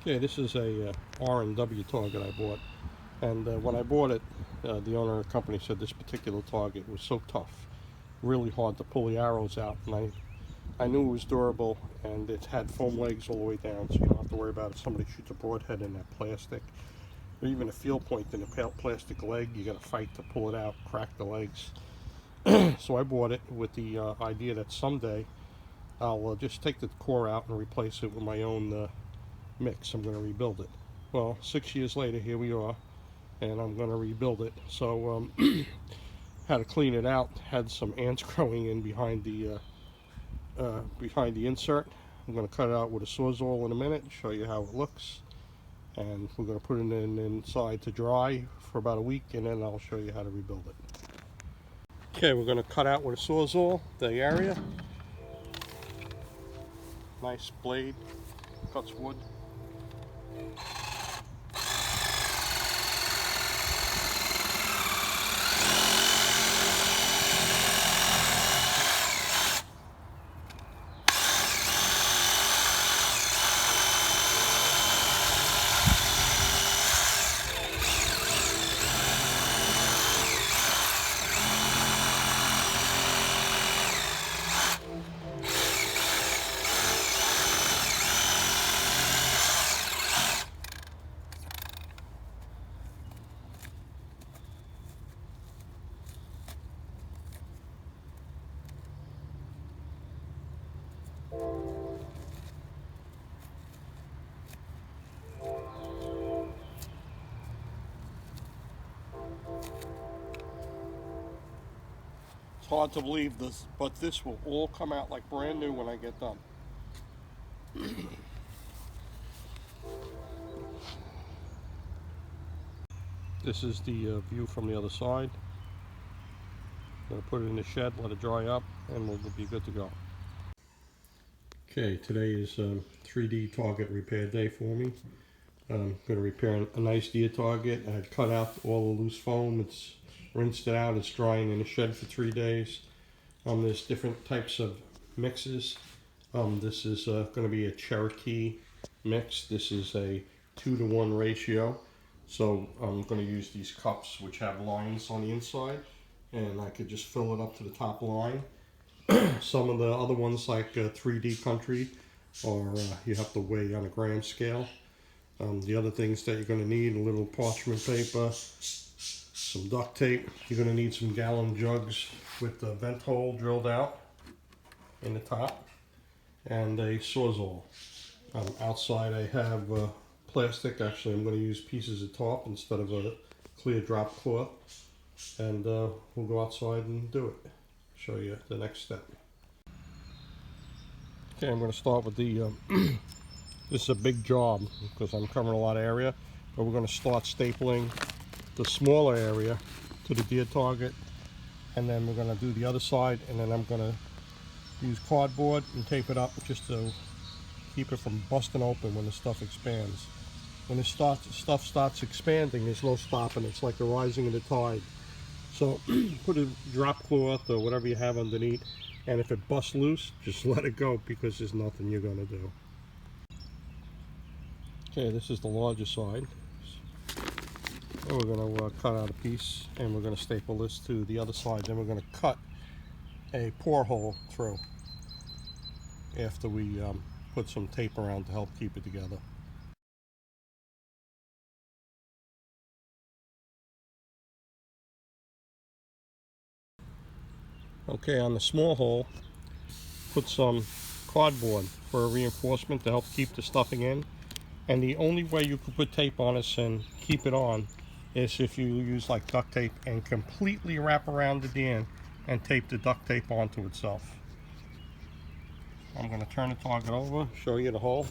Okay, this is a R&W target I bought, and when I bought it, the owner of the company said this particular target was so tough, really hard to pull the arrows out, and I knew it was durable, and it had foam legs all the way down, so you don't have to worry about if somebody shoots a broadhead in that plastic, or even a field point in a plastic leg. You got to fight to pull it out, crack the legs. So I bought it with the idea that someday I'll just take the core out and replace it with my own mix. I'm going to rebuild it. Well, 6 years later, here we are, and I'm going to rebuild it. So had to clean it out. Had some ants growing in behind the insert. I'm going to cut it out with a Sawzall in a minute and show you how it looks. And we're going to put it inside to dry for about a week, and then I'll show you how to rebuild it. Okay, we're going to cut out with a Sawzall the area. Nice blade, cuts wood. It's hard to believe this, but this will all come out like brand new when I get done. This is the view from the other side. I'm going to put it in the shed, let it dry up, and we'll be good to go. Okay, today is 3D target repair day for me. I'm going to repair a nice deer target. I had cut out all the loose foam. It's rinsed it out. It's drying in the shed for 3 days. There's different types of mixes. This is going to be a Cherokee mix. This is a 2-to-1 ratio. So I'm going to use these cups which have lines on the inside, and I could just fill it up to the top line. Some of the other ones like 3D Country, or you have to weigh on a gram scale. The other things that you're going to need: a little parchment paper, some duct tape. You're going to need some gallon jugs with the vent hole drilled out in the top, and a Sawzall. Outside I have plastic. Actually, I'm going to use pieces of tarp instead of a clear drop cloth, and we'll go outside and do it. Show you the next step. Okay, I'm going to start with the this is a big job because I'm covering a lot of area, but we're going to start stapling the smaller area to the deer target, and then we're going to do the other side, and then I'm going to use cardboard and tape it up just to keep it from busting open when the stuff expands. When the stuff starts expanding, there's no stopping. It's like the rising of the tide. So put a drop cloth or whatever you have underneath, and if it busts loose, just let it go because there's nothing you're going to do. Okay, this is the larger side. And we're going to cut out a piece, and we're going to staple this to the other side. Then we're going to cut a pour hole through after we put some tape around to help keep it together. Okay, on the small hole, put some cardboard for a reinforcement to help keep the stuffing in. And the only way you can put tape on this and keep it on is if you use like duct tape and completely wrap around the end and tape the duct tape onto itself. I'm going to turn the target over, show you the hole.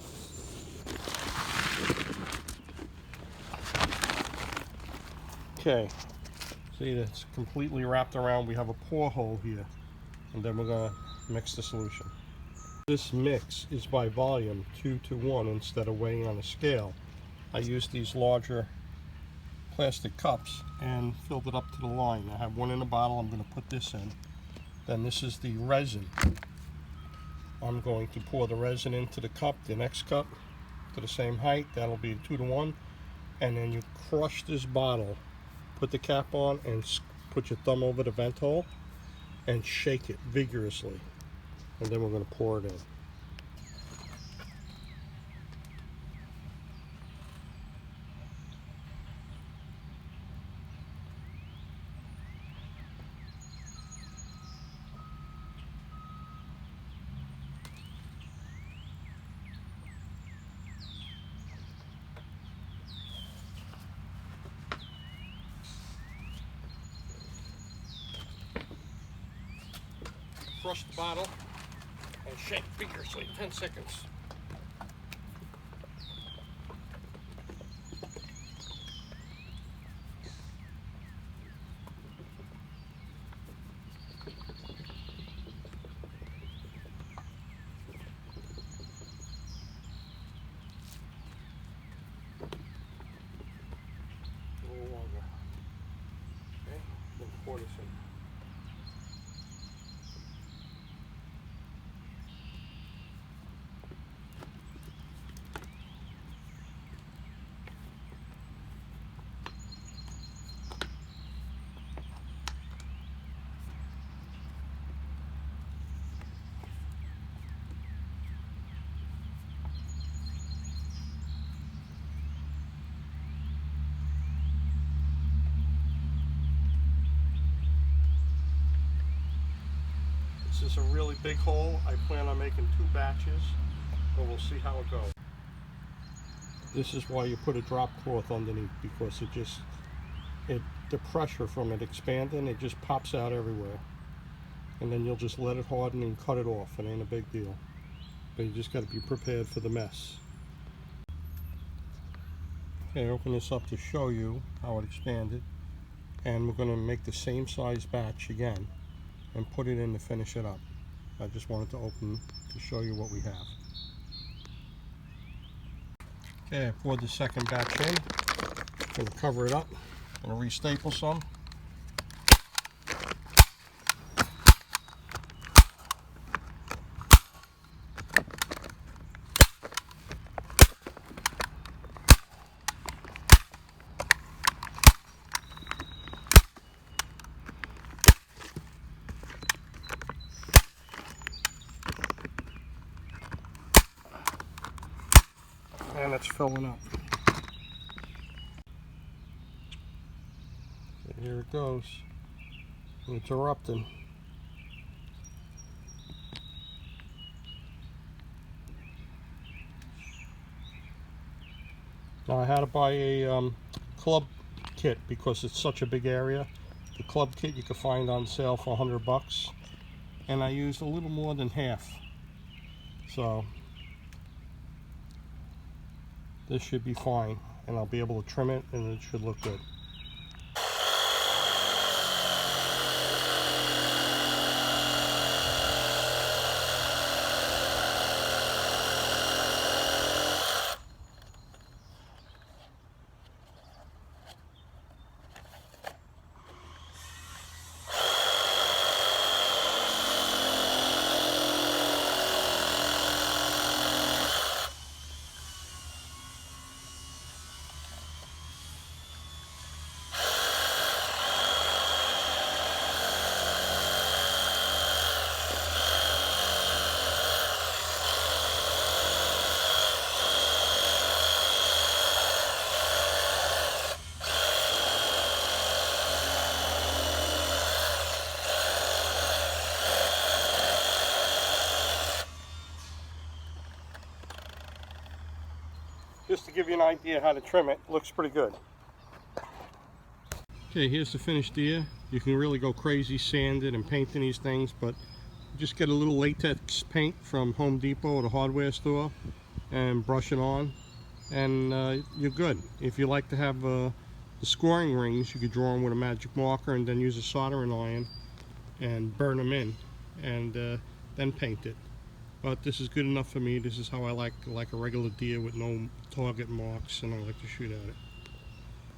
Okay, see, that's completely wrapped around. We have a pour hole here, and then we're going to mix the solution. This mix is by volume, 2-to-1 instead of weighing on a scale. I used these larger plastic cups and filled it up to the line. I have one in a bottle. I'm going to put this in. Then this is the resin. I'm going to pour the resin into the cup, the next cup, to the same height. That'll be 2 to 1. And then you crush this bottle, put the cap on, and put your thumb over the vent hole and shake it vigorously. And then we're going to pour it in. Crush the bottle and shake vigorously, 10 seconds. A little longer. Okay, then pour this in. This is a really big hole. I plan on making 2 batches, but we'll see how it goes. This is why you put a drop cloth underneath, because the pressure from it expanding, it just pops out everywhere. And then you'll just let it harden and cut it off. It ain't a big deal. But you just got to be prepared for the mess. Okay, open this up to show you how it expanded. And we're going to make the same size batch again and put it in to finish it up. I just wanted to open to show you what we have. Okay, I poured the second batch in. I'm going to cover it up. I'm going to re-staple some. And it's filling up. So here it goes. It's erupting. Now I had to buy a club kit because it's such a big area. The club kit you can find on sale for $100, and I used a little more than half. So this should be fine, and I'll be able to trim it, and it should look good. Just to give you an idea how to trim it, looks pretty good. Okay, here's the finished deer. You can really go crazy sanding and painting these things, but just get a little latex paint from Home Depot or the hardware store and brush it on, and you're good. If you like to have the scoring rings, you could draw them with a magic marker and then use a soldering iron and burn them in, and then paint it. But this is good enough for me. This is how I like a regular deer with no target marks, and I like to shoot at it.